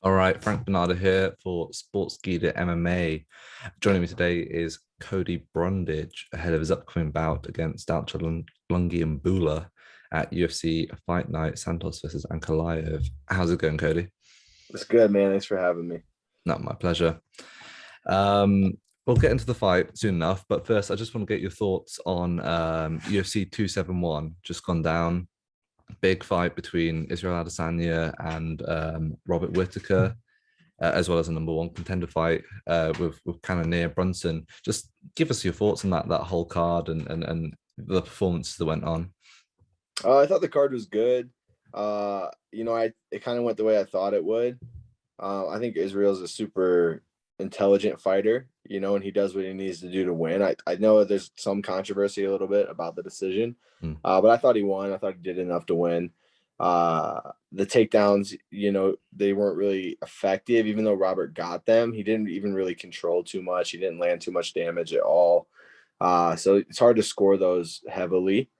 All right, Frank Bonada here for Sportskeeda MMA. Joining me today is Cody Brundage ahead of his upcoming bout against Dalcha Lungiambula at UFC Fight Night, Santos versus Ankalaev. How's it going, Cody? It's good, man. Thanks for having me. Not my pleasure. Um, we'll get into the fight soon enough, but first, I just want to get your thoughts on UFC 271, just gone down. Big fight between Israel Adesanya and Robert Whittaker. As well as a number one contender fight with Cannonier Brunson. Just give us your thoughts on that whole card and the performances that went on. I thought the card was good. It kind of went the way I thought it would. I think Israel's a super intelligent fighter, and he does what he needs to do to win. I know there's some controversy a little bit about the decision, Hmm. but I thought he won. I thought he did enough to win. The takedowns, they weren't really effective, even though Robert got them. He didn't even really control too much. He didn't land too much damage at all. So it's hard to score those heavily.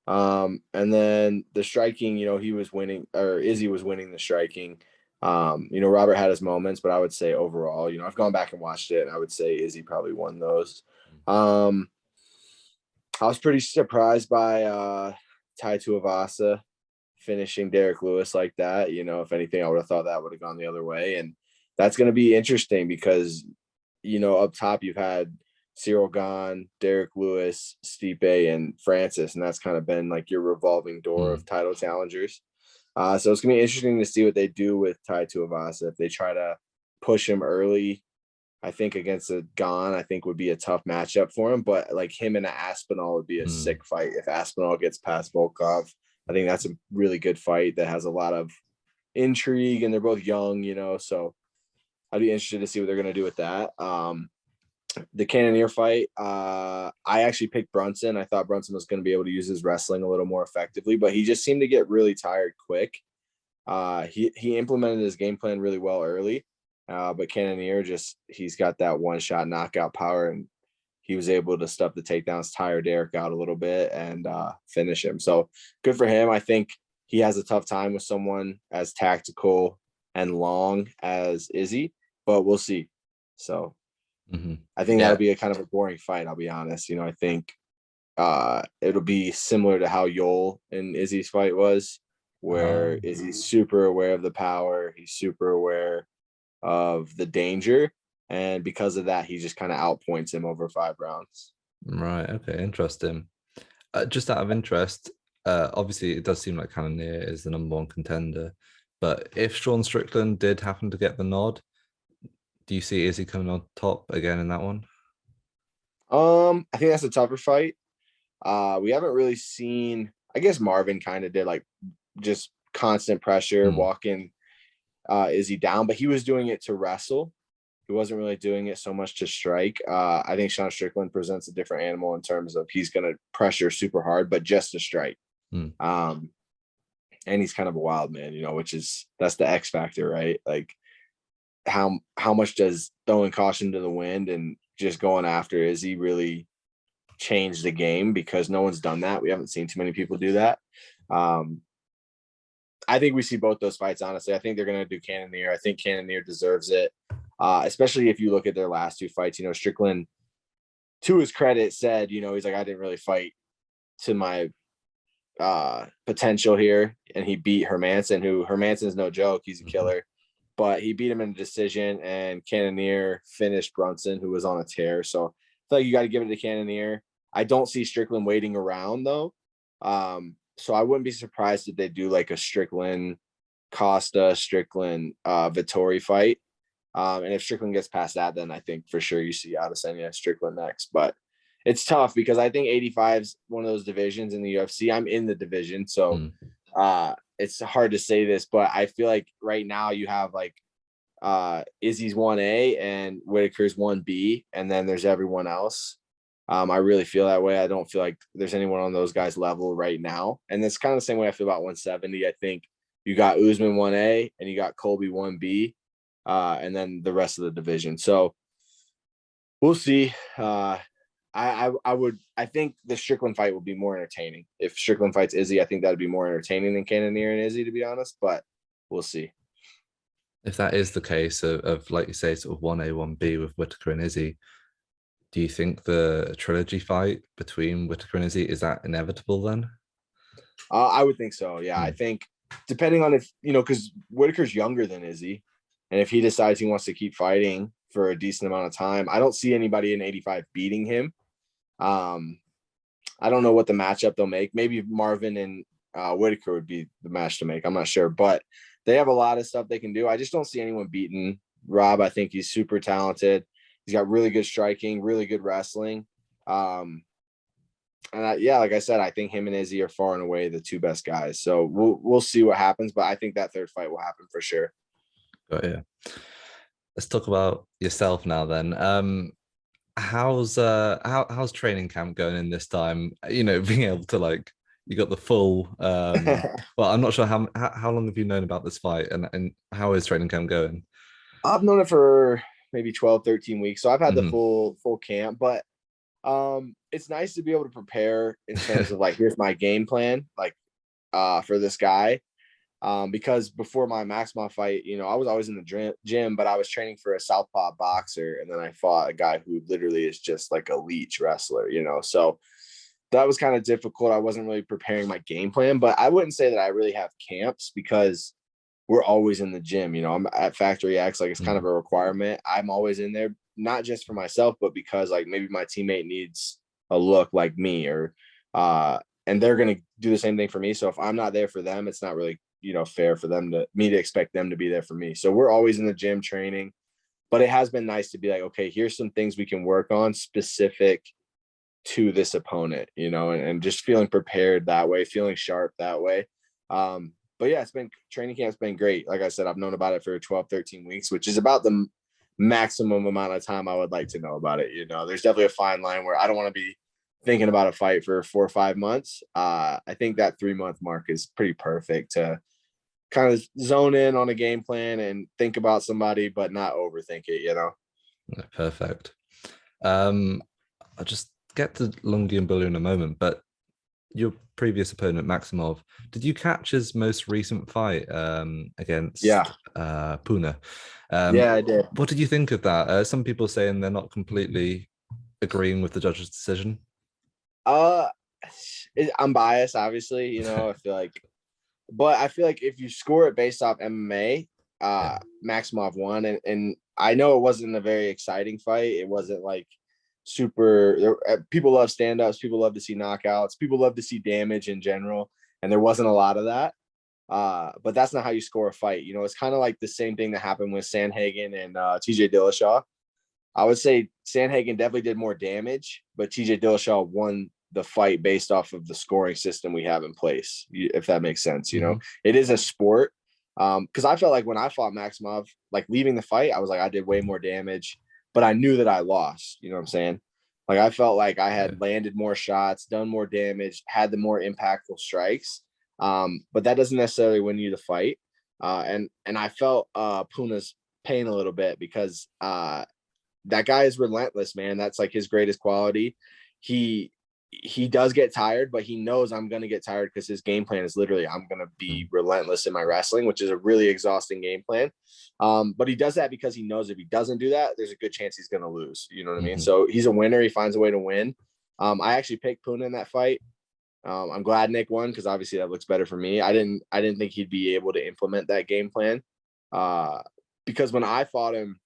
And then the striking, he was winning, or Izzy was winning the striking. Robert had his moments, but I would say overall, I've gone back and watched it, and I would say Izzy probably won those. Um, I was pretty surprised by Tai Tuivasa finishing Derek Lewis like that. If anything, I would have thought that would have gone the other way. And that's going to be interesting because, up top you've had Cyril Gahn, Derek Lewis, Stipe, and Francis, and that's kind of been like your revolving door Hmm. of title challengers. So it's gonna be interesting to see what they do with Tai Tuivasa if they try to push him early. I think against a Gahn, I think would be a tough matchup for him. But like him and Aspinall would be a Hmm. sick fight if Aspinall gets past Volkov. I think that's a really good fight that has a lot of intrigue, and they're both young, So I'd be interested to see what they're gonna do with that. The Cannonier fight, I actually picked Brunson. I thought Brunson was going to be able to use his wrestling a little more effectively, but he just seemed to get really tired quick. He implemented his game plan really well early, but Cannonier he's got that one shot knockout power, and he was able to stuff the takedowns, tire Derek out a little bit, and finish him. So good for him. I think he has a tough time with someone as tactical and long as Izzy, but we'll see. So Hmm. I think that'll Yeah. be a kind of a boring fight. I'll be honest. I think it'll be similar to how Yoel and Izzy's fight was, where Um, Izzy's super aware of the power, he's super aware of the danger, and because of that, he just kind of outpoints him over 5 rounds. right. Okay. Interesting. Just out of interest, obviously it does seem like Cannonier is the number one contender, but if Sean Strickland did happen to get the nod, do you see Izzy coming on top again in that one? I think that's a tougher fight. We haven't really seen. I guess Marvin kind of did like just constant pressure, Hmm. walking Izzy down, but he was doing it to wrestle. He wasn't really doing it so much to strike. I think Sean Strickland presents a different animal in terms of he's going to pressure super hard, but just to strike. Hmm. Um, and he's kind of a wild man, that's the X factor, right? Like how much does throwing caution to the wind and just going after Izzy really change the game? Because no one's done that. We haven't seen too many people do that. Um, I think we see both those fights. Honestly, I think they're going to do Cannonier. I think Cannonier deserves it, especially if you look at their last two fights. Strickland, to his credit, said, he's like, I didn't really fight to my potential here, and he beat Hermanson, who Hermanson's no joke. He's a Hmm. killer, but he beat him in a decision, and Cannonier finished Brunson, who was on a tear. So I feel like you got to give it to Cannonier. I don't see Strickland waiting around though. So I wouldn't be surprised if they do like a Strickland Costa, Strickland Vittori fight. And if Strickland gets past that, then I think for sure you see Adesanya Strickland next. But it's tough because I think 85 is one of those divisions in the UFC. I'm in the division, so Hmm. it's hard to say this, but I feel like right now you have like Izzy's 1A and Whittaker's 1B, and then there's everyone else. I really feel that way. I don't feel like there's anyone on those guys' level right now. And it's kind of the same way I feel about 170. I think you got Usman 1A and you got Colby 1B, and then the rest of the division. So we'll see. I think the Strickland fight will be more entertaining. If Strickland fights Izzy, I think that'd be more entertaining than Cannonier and Izzy, to be honest. But we'll see. If that is the case of like you say, sort of 1A, 1B with Whittaker and Izzy, do you think the trilogy fight between Whittaker and Izzy is that inevitable then? I would think so. Yeah, I Hmm. think depending on if because Whitaker's younger than Izzy, and if he decides he wants to keep fighting for a decent amount of time, I don't see anybody in 85 beating him. Um, I don't know what the matchup they'll make. Maybe Marvin and Whitaker would be the match to make. I'm not sure, but they have a lot of stuff they can do. I just don't see anyone beating Rob. I think he's super talented. He's got really good striking, really good wrestling. Um, yeah, like I said, I think him and Izzy are far and away the two best guys. So we'll see what happens, but I think that third fight will happen for sure. But yeah, let's talk about yourself now then. How's training camp going in this time? You know, being able to like you got the full well, I'm not sure how long have you known about this fight and how is training camp going? I've known it for maybe 12, 13 weeks. So I've had the Mhm. full camp, but it's nice to be able to prepare in terms of like here's my game plan, like for this guy. Because before my Maximov fight, I was always in the gym, but I was training for a southpaw boxer, and then I fought a guy who literally is just like a leech wrestler. So that was kind of difficult. I wasn't really preparing my game plan, but I wouldn't say that I really have camps because we're always in the gym. I'm at Factory X, like it's kind of Mhm. a requirement. I'm always in there, not just for myself, but because like maybe my teammate needs a look like me or and they're gonna do the same thing for me. So if I'm not there for them, it's not really, fair for me to expect them to be there for me. So we're always in the gym training, but it has been nice to be like, okay, here's some things we can work on specific to this opponent, and just feeling prepared that way, feeling sharp that way. But yeah, it's been training camp's been great. Like I said, I've known about it for 12, 13 weeks, which is about the maximum amount of time I would like to know about it. There's definitely a fine line where I don't want to be thinking about a fight for 4 or 5 months. I think that 3 month mark is pretty perfect to kind of zone in on a game plan and think about somebody, but not overthink it. Yeah, perfect. Um, I'll just get to Lungiambula in a moment, but your previous opponent, Maximov, did you catch his most recent fight Yeah. against Puna? Yeah, I did. What did you think of that? Some people saying they're not completely agreeing with the judge's decision. Uh, I'm biased, obviously. I feel like if you score it based off MMA, Yeah. Maximov won, and I know it wasn't a very exciting fight. It wasn't like super. People love stand-ups. People love to see knockouts. People love to see damage in general, and there wasn't a lot of that. But that's not how you score a fight. It's kind of like the same thing that happened with Sandhagen and TJ Dillashaw. I would say Sandhagen definitely did more damage, but TJ Dillashaw won the fight based off of the scoring system we have in place, if that makes sense. Mhm. It is a sport. Because I felt like when I fought Maximov, like leaving the fight, I was like, I did way more damage, but I knew that I lost. You know what I'm saying? Like I felt like I Yeah. had landed more shots, done more damage, had the more impactful strikes. But that doesn't necessarily win you the fight. And I felt Puna's pain a little bit because that guy is relentless, man. That's like his greatest quality. He does get tired, but he knows I'm going to get tired because his game plan is literally I'm going to be Mm. relentless in my wrestling, which is a really exhausting game plan. But he does that because he knows if he doesn't do that, there's a good chance he's going to lose. You know what I mean? Mhm. So he's a winner. He finds a way to win. I actually picked Puna in that fight. I'm glad Nick won because obviously that looks better for me. I didn't think he'd be able to implement that game plan. Uh, because when I fought him,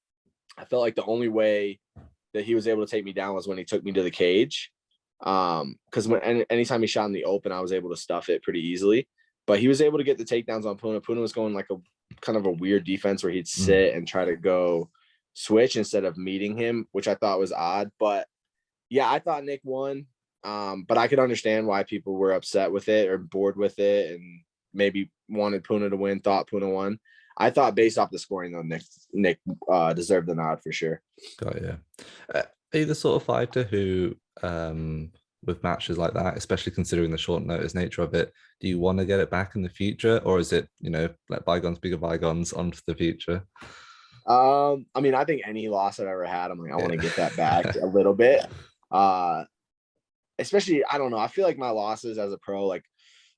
I felt like the only way that he was able to take me down was when he took me to the cage. Because anytime he shot in the open, I was able to stuff it pretty easily. But he was able to get the takedowns on Puna. Puna was going like a kind of a weird defense where he'd Mm. sit and try to go switch instead of meeting him, which I thought was odd. But yeah, I thought Nick won. But I could understand why people were upset with it or bored with it and maybe wanted Puna to win, thought Puna won. I thought based off the scoring though, Nick deserved the nod for sure. Got you. Are you the sort of fighter who, with matches like that, especially considering the short notice nature of it, do you want to get it back in the future, or is it, let bygones be bygones, on to the future? I mean, I think any loss I've ever had, I'm like, I want to get that back Yeah. a little bit. Especially, I don't know. I feel like my losses as a pro, like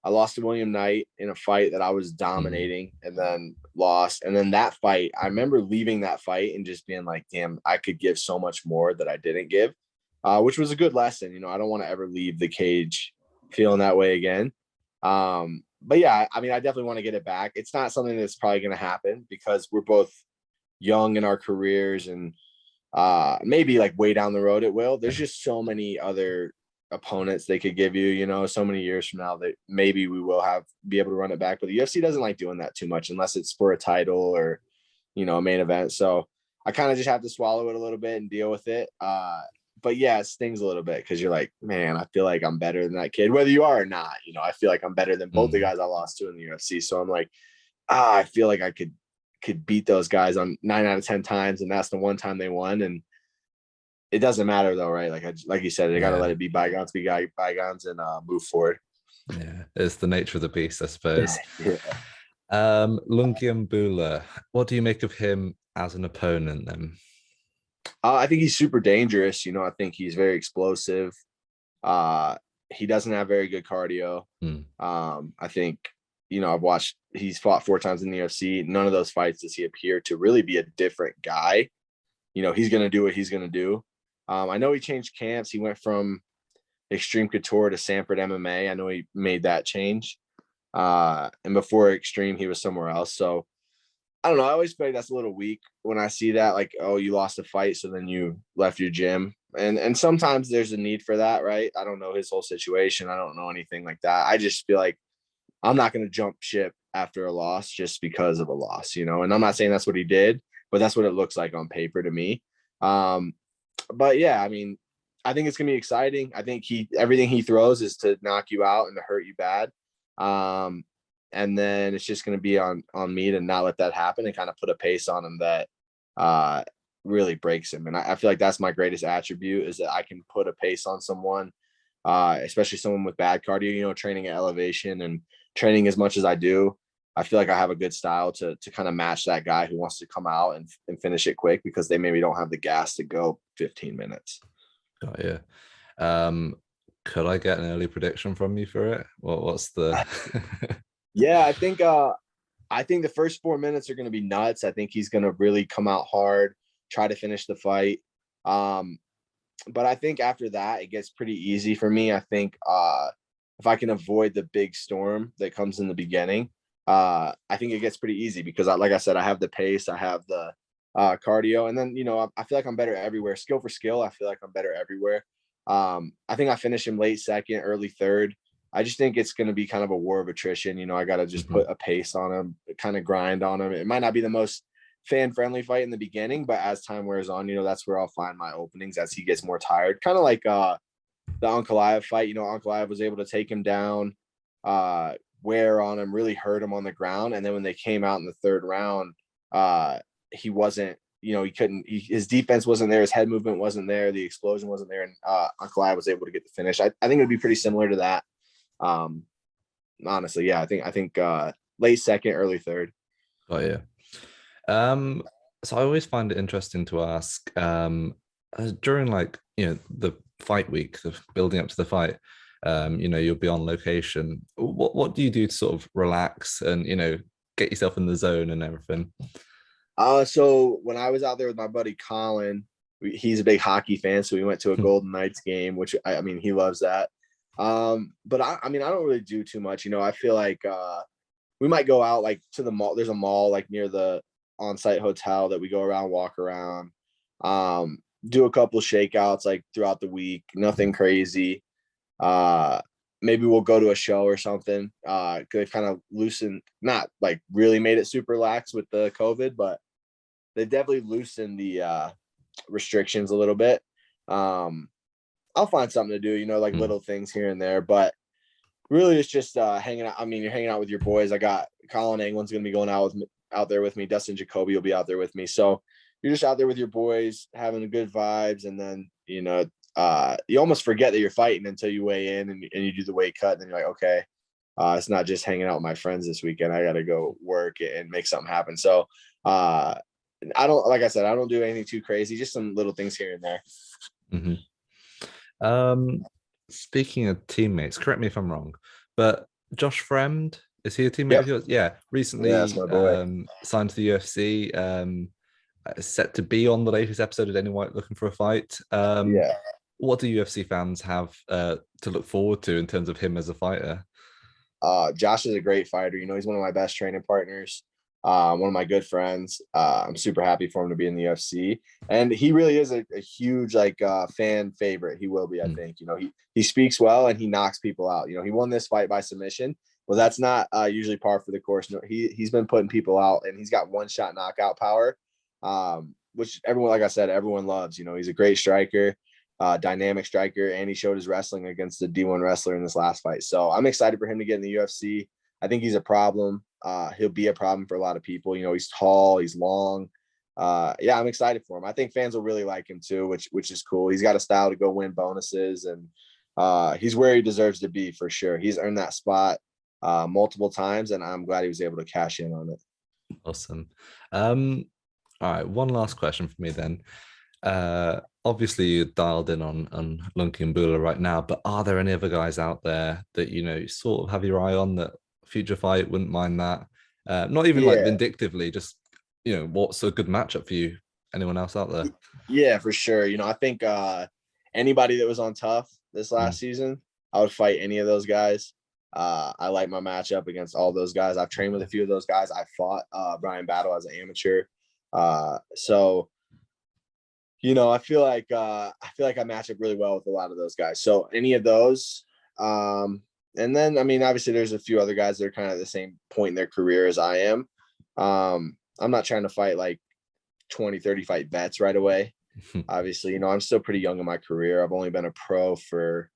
I lost to William Knight in a fight that I was dominating and then lost. And then that fight, I remember leaving that fight and just being like, damn, I could give so much more that I didn't give, which was a good lesson. You know, I don't want to ever leave the cage feeling that way again. But yeah, I mean, I definitely want to get it back. It's not something that's probably going to happen because we're both young in our careers, and maybe like way down the road it will. There's just so many other opponents they could give you, you know, so many years from now that maybe we will be able to run it back. But the UFC doesn't like doing that too much unless it's for a title or, you know, a main event. So I kind of just have to swallow it a little bit and deal with it. But yeah, it stings a little bit because you're like, man, I feel like I'm better than that kid, whether you are or not. You know, I feel like I'm better than both the guys I lost to in the UFC. So I'm like, I feel like I could beat those guys on 9 out of 10 times, and that's the one time they won. And it doesn't matter though, right? Like you said, they got to let it be bygones, and move forward. Yeah, it's the nature of the beast, I suppose. Yeah. Lungiambula, what do you make of him as an opponent then? I think he's super dangerous. You know, I think he's very explosive. He doesn't have very good cardio. I think, you know, he's fought 4 times in the UFC. None of those fights does he appear to really be a different guy. You know, he's going to do what he's going to do. I know he changed camps. He went from Extreme Couture to Sanford MMA. I know he made that change. And before Extreme, he was somewhere else. So I don't know. I always feel like that's a little weak when I see that, like, oh, you lost a fight, so then you left your gym. And sometimes there's a need for that, right? I don't know his whole situation. I don't know anything like that. I just feel like I'm not going to jump ship after a loss just because of a loss, you know? And I'm not saying that's what he did, but that's what it looks like on paper to me. But yeah, I mean, I think it's going to be exciting. I think everything he throws is to knock you out and to hurt you bad. And then it's just going to be on me to not let that happen and kind of put a pace on him that really breaks him. And I feel like that's my greatest attribute, is that I can put a pace on someone, especially someone with bad cardio, you know, training at elevation and training as much as I do. I feel like I have a good style to kind of match that guy who wants to come out and finish it quick because they maybe don't have the gas to go 15 minutes. Oh, yeah. Could I get an early prediction from you for it? What's the... Yeah, I think the first 4 minutes are going to be nuts. I think he's going to really come out hard, try to finish the fight. But I think after that, it gets pretty easy for me. I think if I can avoid the big storm that comes in the beginning, I think it gets pretty easy because, like I said, I have the pace, I have the cardio, and then, you know, I feel like I'm better everywhere. Skill for skill, I feel like I'm better everywhere. I think I finish him late second, early third. I just think it's going to be kind of a war of attrition. You know, I got to just put a pace on him, kind of grind on him. It might not be the most fan-friendly fight in the beginning, but as time wears on, you know, that's where I'll find my openings as he gets more tired. Kind of like the Ankalaev fight. You know, Ankalaev was able to take him down, wear on him, really hurt him on the ground. And then when they came out in the third round, he wasn't, you know, his defense wasn't there. His head movement wasn't there. The explosion wasn't there. And Ankalaev was able to get the finish. I think it would be pretty similar to that. Honestly, yeah, I think late second, early third. Oh, yeah. So I always find it interesting to ask, during, like, you know, the fight week of building up to the fight, you know, you'll be on location. What do you do to sort of relax and, you know, get yourself in the zone and everything? So when I was out there with my buddy Colin, he's a big hockey fan, so we went to a Golden Knights game, which I mean, he loves that. But I mean, I don't really do too much. You know, I feel like we might go out like to the mall. There's a mall like near the on-site hotel that we go around, walk around, do a couple shakeouts like throughout the week. Nothing crazy. Maybe we'll go to a show or something. They've kind of loosened, not like really made it super lax with the COVID, but they've definitely loosened the restrictions a little bit. I'll find something to do, you know, like little things here and there, but really it's just hanging out. I mean, you're hanging out with your boys. I got Colin Anglin's going to be going out there with me. Dustin Jacoby will be out there with me. So you're just out there with your boys, having good vibes. And then, you know, you almost forget that you're fighting until you weigh in and you do the weight cut. And then you're like, okay, it's not just hanging out with my friends this weekend. I got to go work and make something happen. So like I said, I don't do anything too crazy, just some little things here and there. Speaking of teammates, correct me if I'm wrong, but Josh Fremd, is he a teammate of Yep. yours? Yeah, Yeah, that's recently my boy. signed to the UFC. Set to be on the latest episode of Any White looking for a fight. Yeah. What do UFC fans have to look forward to in terms of him as a fighter? Josh is a great fighter. He's one of my best training partners. One of my good friends. I'm super happy for him to be in the UFC, and he really is a huge fan favorite. He will be, I think. He speaks well and he knocks people out. He won this fight by submission. Well, that's not usually par for the course. No, he's been putting people out, and he's got one shot knockout power, which everyone, like I said, everyone loves. He's a great striker, dynamic striker, and he showed his wrestling against a D1 wrestler in this last fight. So I'm excited for him to get in the UFC. I think he's a problem. He'll be a problem for a lot of people. He's tall, he's long. Yeah, I'm excited for him. I think fans will really like him too, which is cool. He's got a style to go win bonuses, and he's where he deserves to be for sure. He's earned that spot multiple times, and I'm glad he was able to cash in on it. Awesome. All right, one last question for me then. Obviously you're dialed in on Lungiambula right now, but are there any other guys out there that you sort of have your eye on that future fight wouldn't mind that? Not even like vindictively, just what's a good matchup for you? Anyone else out there? Yeah, for sure. I think anybody that was on Tough this last season, I would fight any of those guys. I like my matchup against all those guys. I've trained with a few of those guys. I fought Brian Battle as an amateur. So I feel like I match up really well with a lot of those guys. So any of those. And then, I mean, obviously there's a few other guys that are kind of at the same point in their career as I am. I'm not trying to fight like 20, 30 fight vets right away. Obviously, I'm still pretty young in my career. I've only been a pro for,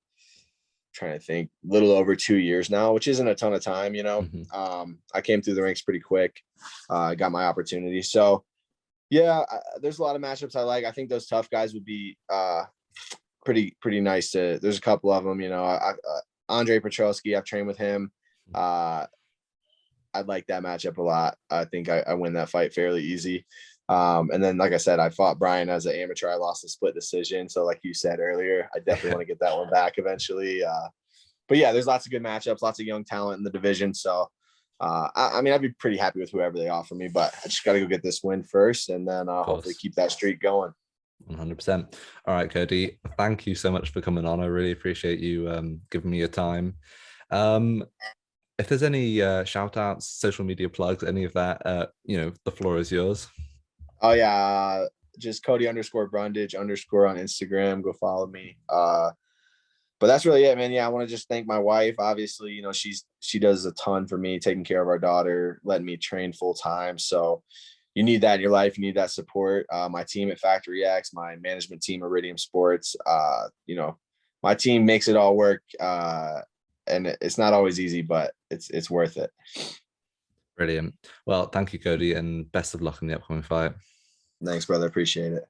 trying to think, a little over 2 years now, which isn't a ton of time. I came through the ranks pretty quick. I got my opportunity. So yeah, there's a lot of matchups I like. I think those tough guys would be pretty nice there's a couple of them, Andre Petrosky, I've trained with him. I'd like that matchup a lot. I think I win that fight fairly easy. And then, like I said, I fought Brian as an amateur. I lost a split decision. So like you said earlier, I definitely want to get that one back eventually. But yeah, there's lots of good matchups, lots of young talent in the division. So I mean, I'd be pretty happy with whoever they offer me, but I just got to go get this win first, and then hopefully keep that streak going. 100%. All right, Cody, thank you so much for coming on. I really appreciate you giving me your time. If there's any shout outs, social media plugs, any of that, the floor is yours. Oh yeah, just Cody_Brundage_ on Instagram. Go follow me. But that's really it, man. Yeah, I want to just thank my wife. Obviously, she does a ton for me, taking care of our daughter, letting me train full time. So you need that in your life. You need that support. My team at Factory X, my management team, Iridium Sports, my team makes it all work. And it's not always easy, but it's worth it. Brilliant. Well, thank you, Cody, and best of luck in the upcoming fight. Thanks, brother. Appreciate it.